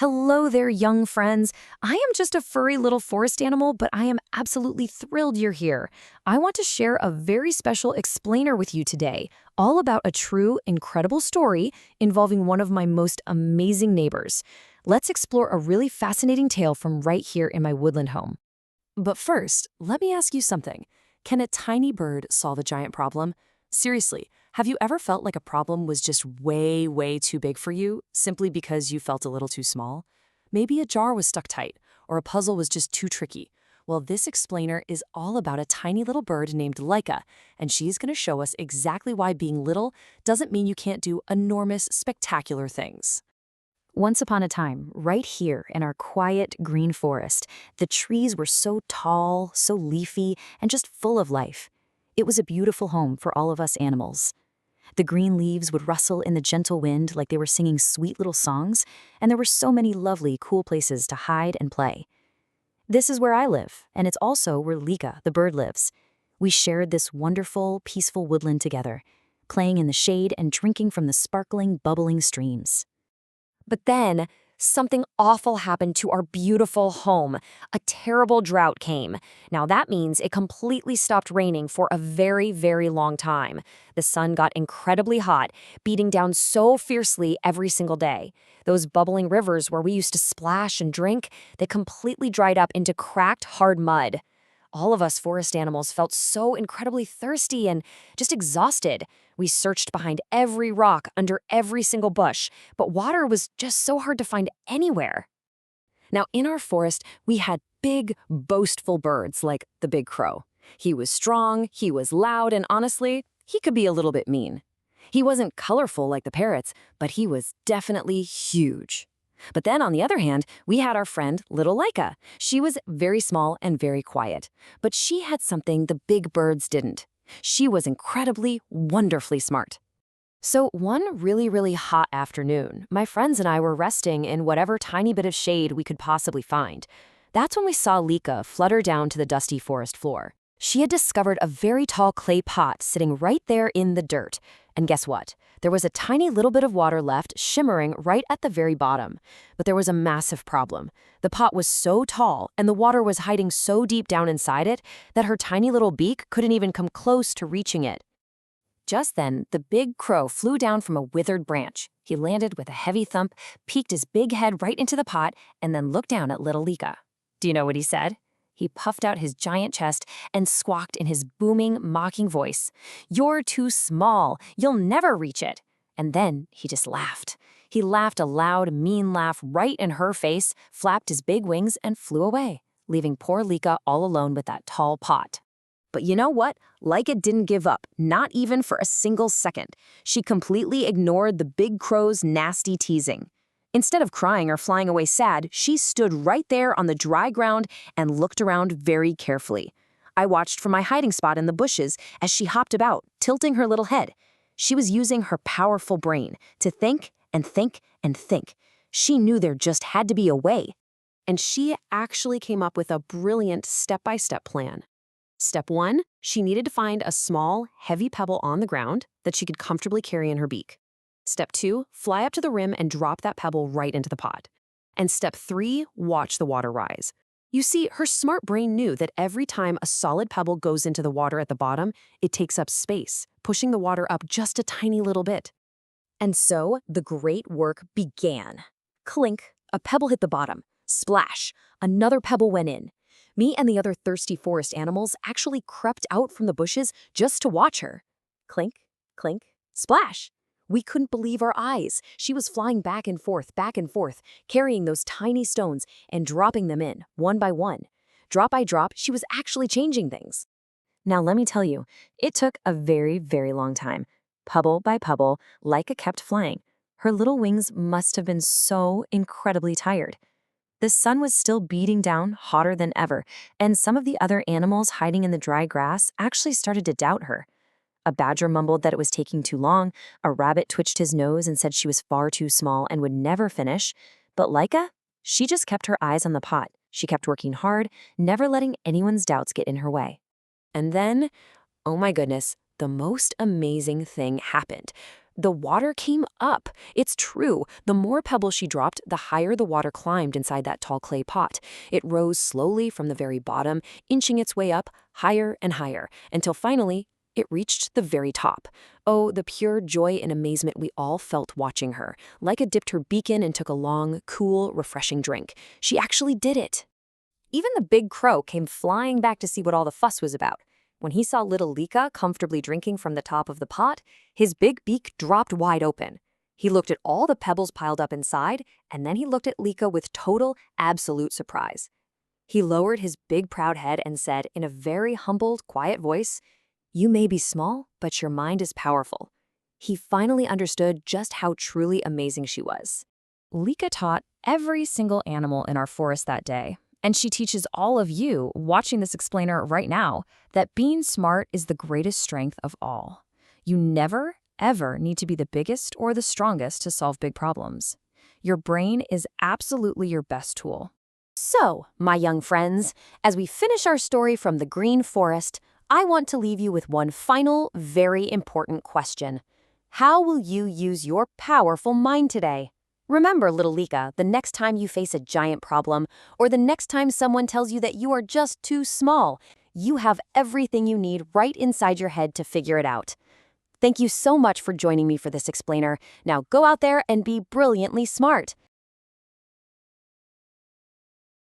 Hello there, young friends. I am just a furry little forest animal, but I am absolutely thrilled you're here. I want to share a very special explainer with you today, all about a true, incredible story involving one of my most amazing neighbors. Let's explore a really fascinating tale from right here in my woodland home. But first, let me ask you something. Can a tiny bird solve a giant problem? Seriously, have you ever felt like a problem was just way, way too big for you, simply because you felt a little too small? Maybe a jar was stuck tight, or a puzzle was just too tricky. Well, this explainer is all about a tiny little bird named Laika, and she's going to show us exactly why being little doesn't mean you can't do enormous, spectacular things. Once upon a time, right here in our quiet green forest, the trees were so tall, so leafy, and just full of life. It was a beautiful home for all of us animals. The green leaves would rustle in the gentle wind like they were singing sweet little songs, and there were so many lovely, cool places to hide and play. This is where I live, and it's also where Lika, the bird, lives. We shared this wonderful, peaceful woodland together, playing in the shade and drinking from the sparkling, bubbling streams. But then, something awful happened to our beautiful home. A terrible drought came. Now that means it completely stopped raining for a very, very long time. The sun got incredibly hot, beating down so fiercely every single day. Those bubbling rivers where we used to splash and drink, they completely dried up into cracked, hard mud. All of us forest animals felt so incredibly thirsty and just exhausted. We searched behind every rock, under every single bush, but water was just so hard to find anywhere. Now, in our forest, we had big, boastful birds like the big crow. He was strong, he was loud, and honestly, he could be a little bit mean. He wasn't colorful like the parrots, but he was definitely huge. But then, on the other hand, we had our friend, little Laika. She was very small and very quiet, but she had something the big birds didn't. She was incredibly, wonderfully smart. So one really, really hot afternoon, my friends and I were resting in whatever tiny bit of shade we could possibly find. That's when we saw Lika flutter down to the dusty forest floor. She had discovered a very tall clay pot sitting right there in the dirt. And guess what? There was a tiny little bit of water left shimmering right at the very bottom. But there was a massive problem. The pot was so tall and the water was hiding so deep down inside it that her tiny little beak couldn't even come close to reaching it. Just then, the big crow flew down from a withered branch. He landed with a heavy thump, peeked his big head right into the pot, and then looked down at little Lika. Do you know what he said? He puffed out his giant chest and squawked in his booming, mocking voice, "You're too small. You'll never reach it." And then he just laughed. He laughed a loud, mean laugh right in her face, flapped his big wings, and flew away, leaving poor Lika all alone with that tall pot. But you know what? Laika didn't give up, not even for a single second. She completely ignored the big crow's nasty teasing. Instead of crying or flying away sad, she stood right there on the dry ground and looked around very carefully. I watched from my hiding spot in the bushes as she hopped about, tilting her little head. She was using her powerful brain to think and think and think. She knew there just had to be a way. And she actually came up with a brilliant step-by-step plan. Step 1, she needed to find a small, heavy pebble on the ground that she could comfortably carry in her beak. Step 2, fly up to the rim and drop that pebble right into the pot. And step 3, watch the water rise. You see, her smart brain knew that every time a solid pebble goes into the water at the bottom, it takes up space, pushing the water up just a tiny little bit. And so, the great work began. Clink, a pebble hit the bottom. Splash, another pebble went in. Me and the other thirsty forest animals actually crept out from the bushes just to watch her. Clink, clink, splash. We couldn't believe our eyes. She was flying back and forth, carrying those tiny stones and dropping them in, one by one. Drop by drop, she was actually changing things. Now let me tell you, it took a very, very long time. Pebble by pebble, Laika kept flying. Her little wings must have been so incredibly tired. The sun was still beating down, hotter than ever, and some of the other animals hiding in the dry grass actually started to doubt her. A badger mumbled that it was taking too long, a rabbit twitched his nose and said she was far too small and would never finish, but Laika, she just kept her eyes on the pot. She kept working hard, never letting anyone's doubts get in her way. And then, oh my goodness, the most amazing thing happened. The water came up. It's true. The more pebbles she dropped, the higher the water climbed inside that tall clay pot. It rose slowly from the very bottom, inching its way up higher and higher, until finally it reached the very top. Oh, the pure joy and amazement we all felt watching her. Laika dipped her beak in and took a long, cool, refreshing drink. She actually did it. Even the big crow came flying back to see what all the fuss was about. When he saw little Lika comfortably drinking from the top of the pot, his big beak dropped wide open. He looked at all the pebbles piled up inside, and then he looked at Lika with total, absolute surprise. He lowered his big proud head and said in a very humbled, quiet voice, "You may be small, but your mind is powerful." He finally understood just how truly amazing she was. Lika taught every single animal in our forest that day, and she teaches all of you watching this explainer right now that being smart is the greatest strength of all. You never, ever need to be the biggest or the strongest to solve big problems. Your brain is absolutely your best tool. So, my young friends, as we finish our story from the Green Forest, I want to leave you with one final, very important question. How will you use your powerful mind today? Remember, little Lika, the next time you face a giant problem, or the next time someone tells you that you are just too small, you have everything you need right inside your head to figure it out. Thank you so much for joining me for this explainer. Now go out there and be brilliantly smart.